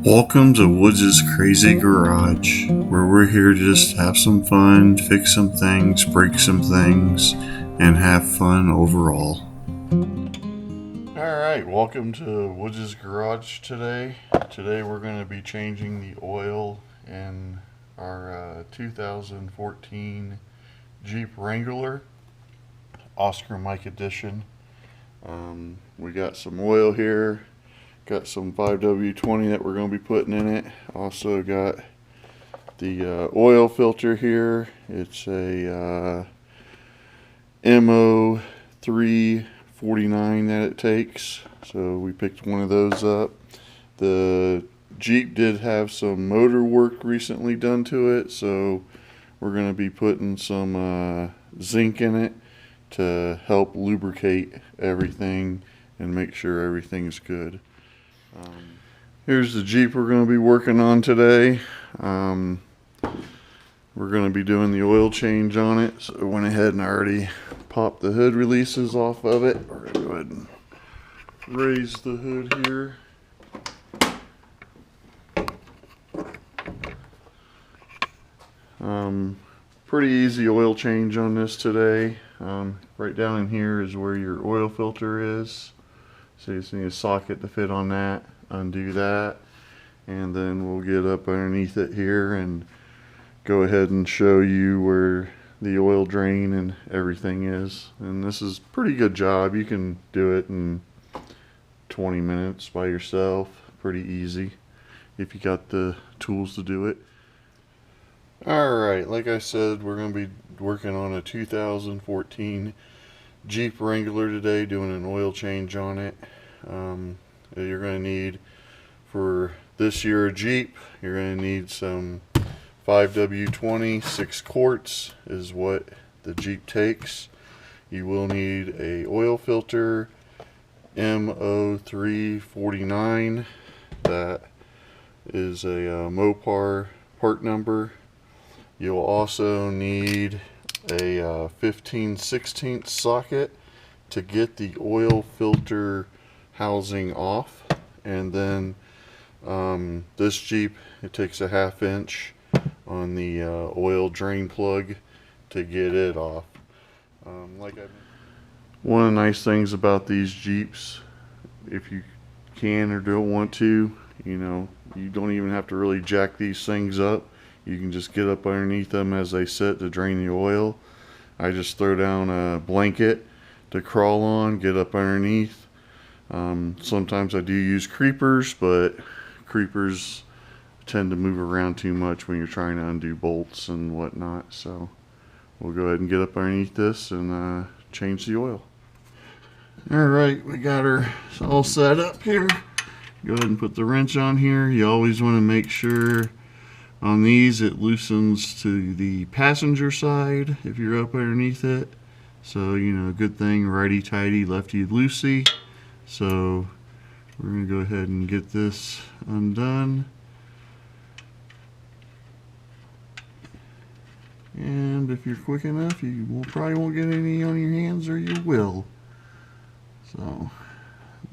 Welcome to Woods' Crazy Garage, where we're here to just have some fun, fix some things, break some things, and have fun overall. Alright, welcome to Woods' Garage today. Today we're going to be changing the oil in our 2014 Jeep Wrangler Oscar Mike Edition. We got some oil here. Got some 5W20 that we're going to be putting in it. Also got the oil filter here. It's a MO349 that it takes. So we picked one of those up. The Jeep did have some motor work recently done to it, so we're going to be putting some zinc in it to help lubricate everything and make sure everything's good. Here's the Jeep we're going to be working on today. We're going to be doing the oil change on it, so I went ahead and already popped the hood releases off of it. We're going to go ahead and raise the hood here. Pretty easy oil change on this today. Right down in here is where your oil filter is. So you just need a socket to fit on that, undo that, and then we'll get up underneath it here and go ahead and show you where the oil drain and everything is. And this is a pretty good job. You can do it in 20 minutes by yourself. Pretty easy if you got the tools to do it. Alright, like I said, we're going to be working on a 2014 Jeep Wrangler today, doing an oil change on it. You're going to need, for this year Jeep, you're going to need some 5W20, 6 quarts is what the Jeep takes. You will need a oil filter, MO349, that is a Mopar part number. You'll also need a 15/16 socket to get the oil filter housing off, and then this Jeep, it takes a 1/2 inch on the oil drain plug to get it off. One of the nice things about these Jeeps, if you can or don't want to, you don't even have to really jack these things up. You can just get up underneath them as they sit to drain the oil. I just throw down a blanket to crawl on, get up underneath. Sometimes I do use creepers, but creepers tend to move around too much when you're trying to undo bolts and whatnot. So we'll go ahead and get up underneath this and change the oil. Alright, we got her all set up here. Go ahead and put the wrench on here. You always want to make sure on these it loosens to the passenger side if you're up underneath it. So, good thing, righty tighty, lefty loosey. So we're going to go ahead and get this undone. And if you're quick enough, probably won't get any on your hands, or you will. So,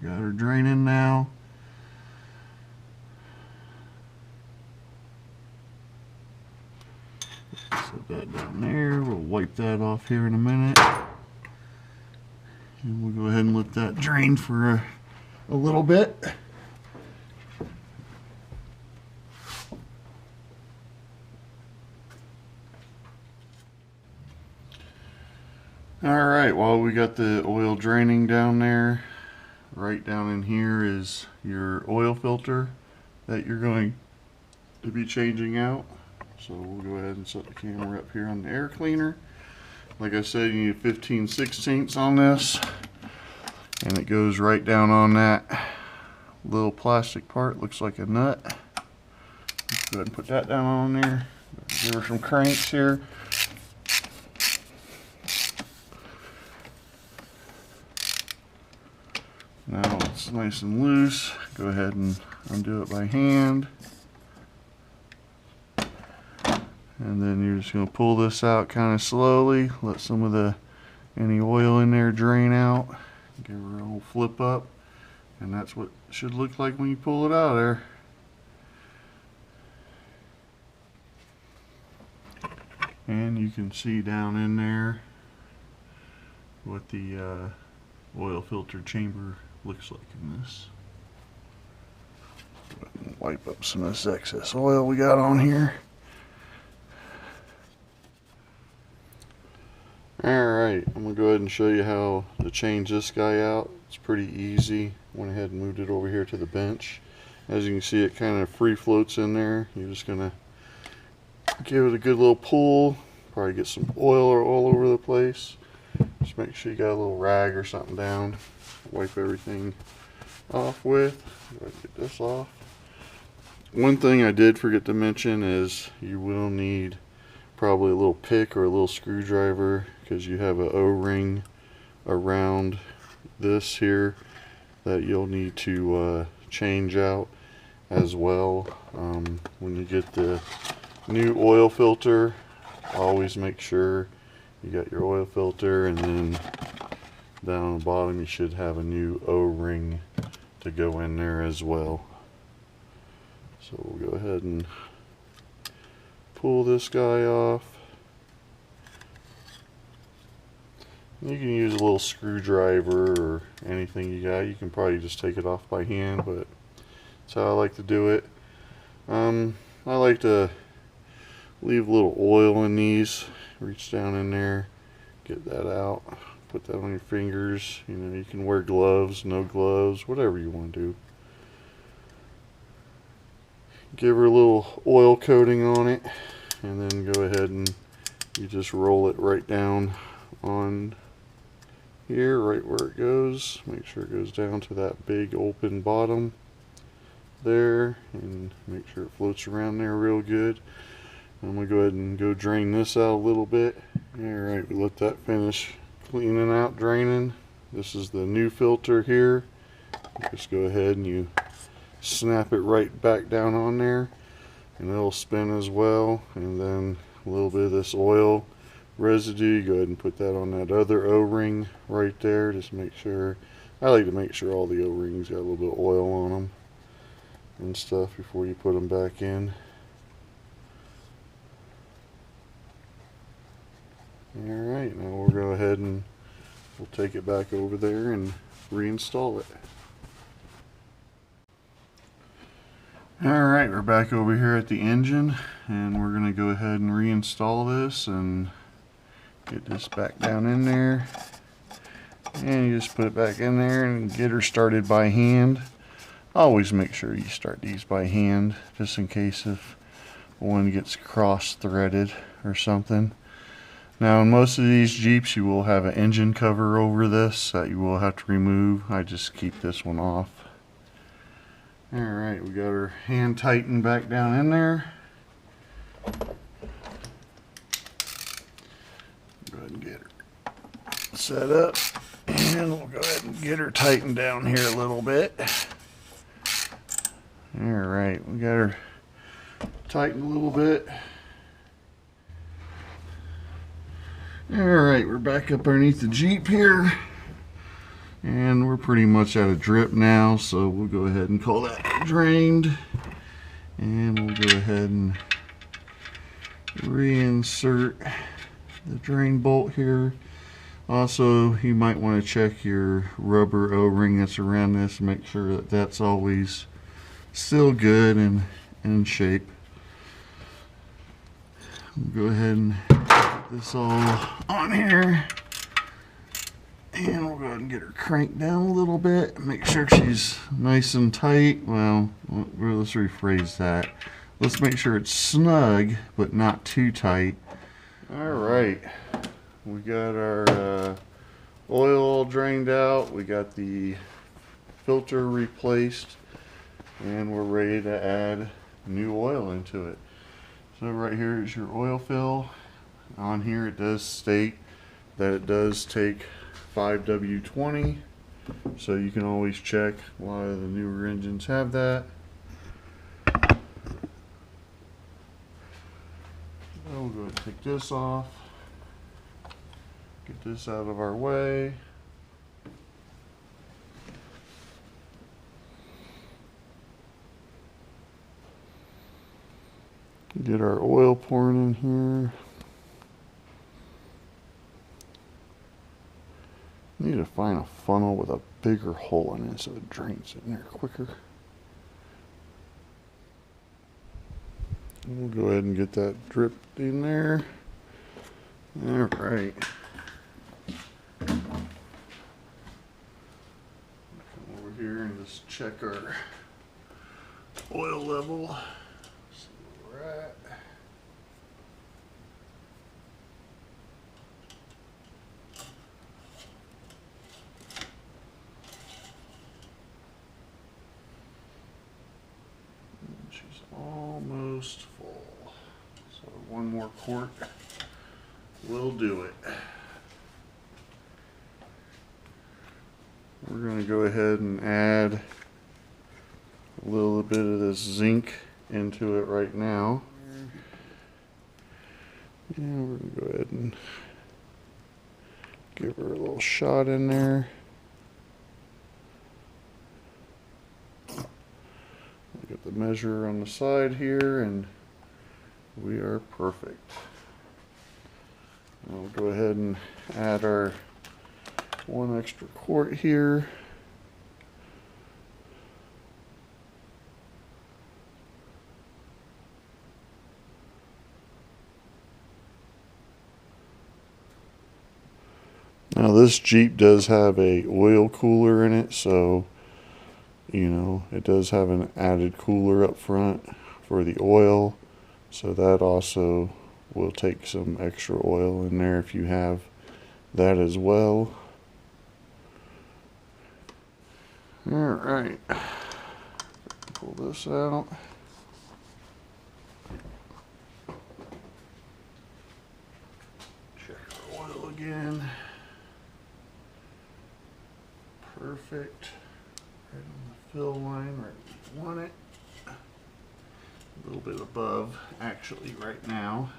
got her draining now. Set that down there. We'll wipe that off here in a minute. And we'll go ahead and let that drain for a little bit. Alright, while we got the oil draining down there, right down in here is your oil filter that you're going to be changing out. So we'll go ahead and set the camera up here on the air cleaner. Like I said, you need 15/16 on this, and it goes right down on that little plastic part. Looks like a nut. Let's go ahead and put that down on there. Give her some cranks here. Now it's nice and loose. Go ahead and undo it by hand. And then you're just going to pull this out kind of slowly, let some of any oil in there drain out. Give her a little flip up, and that's what it should look like when you pull it out of there. And you can see down in there what the oil filter chamber looks like in this. Wipe up some of this excess oil we got on here. Alright, I'm going to go ahead and show you how to change this guy out. It's pretty easy. Went ahead and moved it over here to the bench. As you can see, it kind of free floats in there. You're just going to give it a good little pull. Probably get some oil all over the place. Just make sure you got a little rag or something down. Wipe everything off with. Go ahead and get this off. One thing I did forget to mention is you will need probably a little pick or a little screwdriver, because you have an O-ring around this here that you'll need to change out as well. When you get the new oil filter, always make sure you got your oil filter, and then down on the bottom you should have a new O-ring to go in there as well. So we'll go ahead and pull this guy off. You can use a little screwdriver or anything you got. You can probably just take it off by hand, but that's how I like to do it. I like to leave a little oil in these. Reach down in there, get that out, put that on your fingers. You know, you can wear gloves, no gloves, whatever you want to do. Give her a little oil coating on it, and then go ahead and you just roll it right down on here, right where it goes. Make sure it goes down to that big open bottom there, and make sure it floats around there real good. I'm going to go ahead and go drain this out a little bit. Alright, we let that finish cleaning out, draining. This is the new filter here. Just go ahead and you snap it right back down on there, and it'll spin as well. And then a little bit of this oil residue, you go ahead and put that on that other O-ring right there. Just make sure, I like to make sure all the O-rings got a little bit of oil on them and stuff before you put them back in. Alright, now we'll go ahead and we'll take it back over there and reinstall it. Alright, we're back over here at the engine, and we're going to go ahead and reinstall this and get this back down in there. And you just put it back in there and get her started by hand. Always make sure you start these by hand, just in case if one gets cross-threaded or something. Now, in most of these Jeeps, you will have an engine cover over this that you will have to remove. I just keep this one off. Alright, we got our hand tightened back down in there. Go ahead and get her set up, and we'll go ahead and get her tightened down here a little bit. Alright, we got her tightened a little bit. Alright, we're back up underneath the Jeep here, and we're pretty much out of drip now, so we'll go ahead and call that drained, and we'll go ahead and reinsert the drain bolt here. Also, you might want to check your rubber O-ring that's around this and make sure that that's always still good and in shape. We'll go ahead and put this all on here, and we'll go ahead and get her cranked down a little bit. Make sure she's nice and tight. Well, let's rephrase that. Let's make sure it's snug, but not too tight. Alright, we got our oil all drained out. We got the filter replaced, and we're ready to add new oil into it. So right here is your oil fill. On here it does state that it does take 5W20, so you can always check. A lot of the newer engines have that. We'll go ahead and take this off, get this out of our way. Get our oil pouring in here. need to find a funnel with a bigger hole in it so it drains in there quicker. We'll go ahead and get that dripped in there. All right. Come over here and just check our oil level. See where we're at. She's almost full. So one more quart will do it. We're going to go ahead and add a little bit of this zinc into it right now. And we're going to go ahead and give her a little shot in there. Get the measure on the side here, and we are perfect. We'll go ahead and add our one extra quart here. Now this Jeep does have a oil cooler in it, so you know, it does have an added cooler up front for the oil, so that also will take some extra oil in there if you have that as well. All right, pull this out. Check our oil again. Perfect. Right on the fill line, right where we want it. A little bit above, actually, right now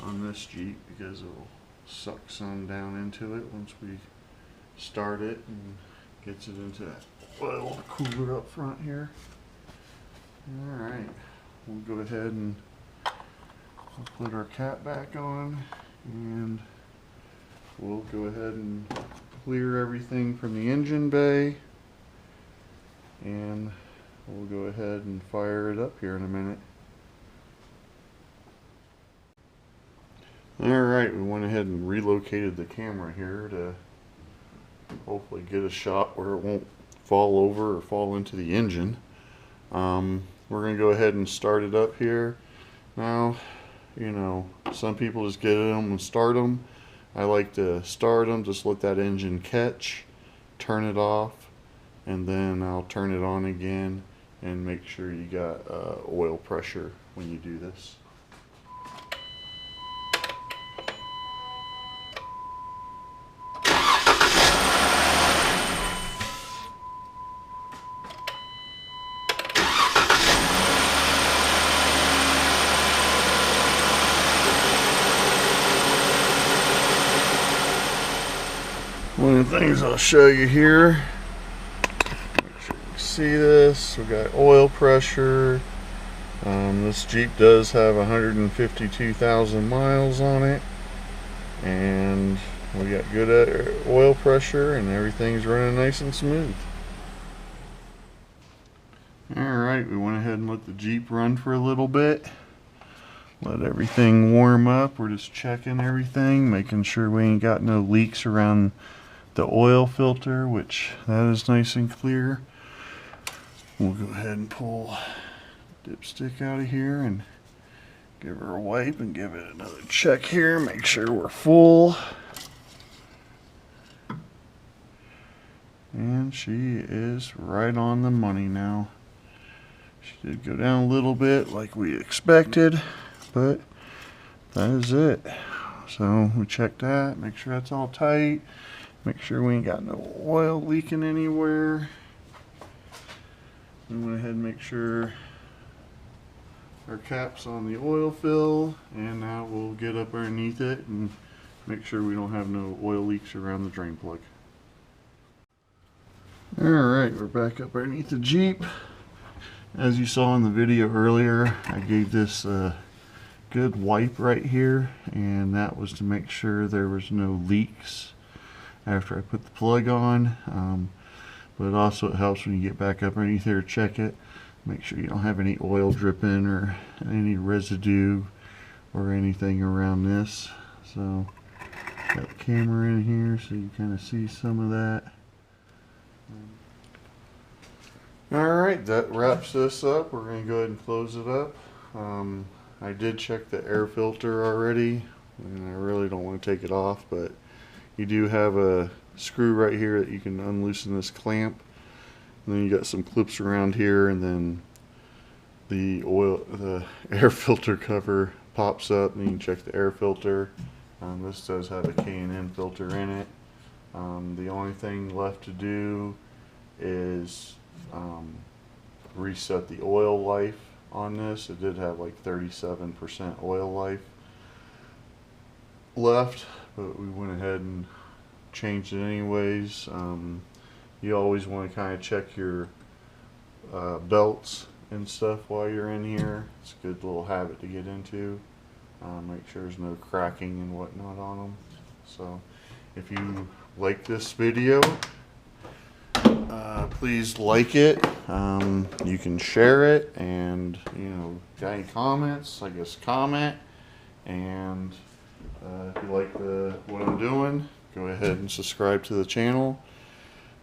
on this Jeep, because it will suck some down into it once we start it and gets it into that oil cooler up front here. All right, we'll go ahead and put our cap back on, and we'll go ahead and clear everything from the engine bay, and we'll go ahead and fire it up here in a minute. Alright, we went ahead and relocated the camera here to hopefully get a shot where it won't fall over or fall into the engine. We're going to go ahead and start it up here. Now, you know, some people just get them and start them. I like to start them, just let that engine catch, turn it off, and then I'll turn it on again and make sure you got oil pressure when you do this. One of the things I'll show you here, make sure you see this, we got oil pressure. This Jeep does have 152,000 miles on it, and we got good oil pressure and everything's running nice and smooth. Alright, we went ahead and let the Jeep run for a little bit. Let everything warm up. We're just checking everything, making sure we ain't got no leaks around the oil filter, which that is nice and clear. We'll go ahead and pull dipstick out of here and give her a wipe and give it another check here, make sure we're full. And she is right on the money now. She did go down a little bit like we expected, but that is it. So we check that, make sure that's all tight, make sure we ain't got no oil leaking anywhere. We went ahead and make sure our cap's on the oil fill, and now we'll get up underneath it and make sure we don't have no oil leaks around the drain plug. Alright, we're back up underneath the Jeep. As you saw in the video earlier, I gave this a good wipe right here, and that was to make sure there was no leaks after I put the plug on. But also it helps when you get back up underneath there to check it. Make sure you don't have any oil dripping or any residue or anything around this. So got the camera in here so you kind of see some of that. Alright, that wraps this up. We're going to go ahead and close it up. I did check the air filter already, and I really don't want to take it off, but you do have a screw right here that you can unloosen this clamp. And then you got some clips around here, and then the air filter cover pops up, and you can check the air filter. This does have a K&N filter in it. The only thing left to do is reset the oil life on this. It did have like 37% oil life left, but we went ahead and changed it anyways. You always want to kind of check your belts and stuff while you're in here. It's a good little habit to get into. Make sure there's no cracking and whatnot on them. So if you like this video, please like it. You can share it, and got any comments, I guess comment. And if you like what I'm doing, go ahead and subscribe to the channel,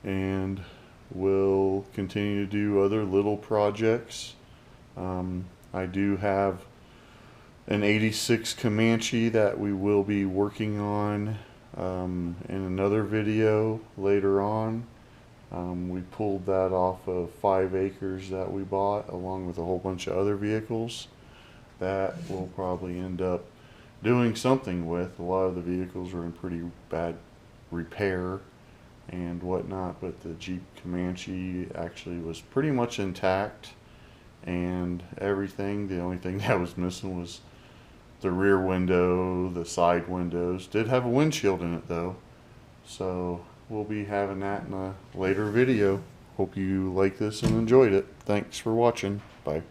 and we'll continue to do other little projects. I do have an 86 Comanche that we will be working on in another video later on. We pulled that off of 5 acres that we bought, along with a whole bunch of other vehicles that we'll probably end up doing something with. A lot of the vehicles are in pretty bad repair and whatnot, but the Jeep Comanche actually was pretty much intact and everything. The only thing that was missing was the rear window, the side windows. Did have a windshield in it though, so we'll be having that in a later video. Hope you like this and enjoyed it. Thanks for watching. Bye.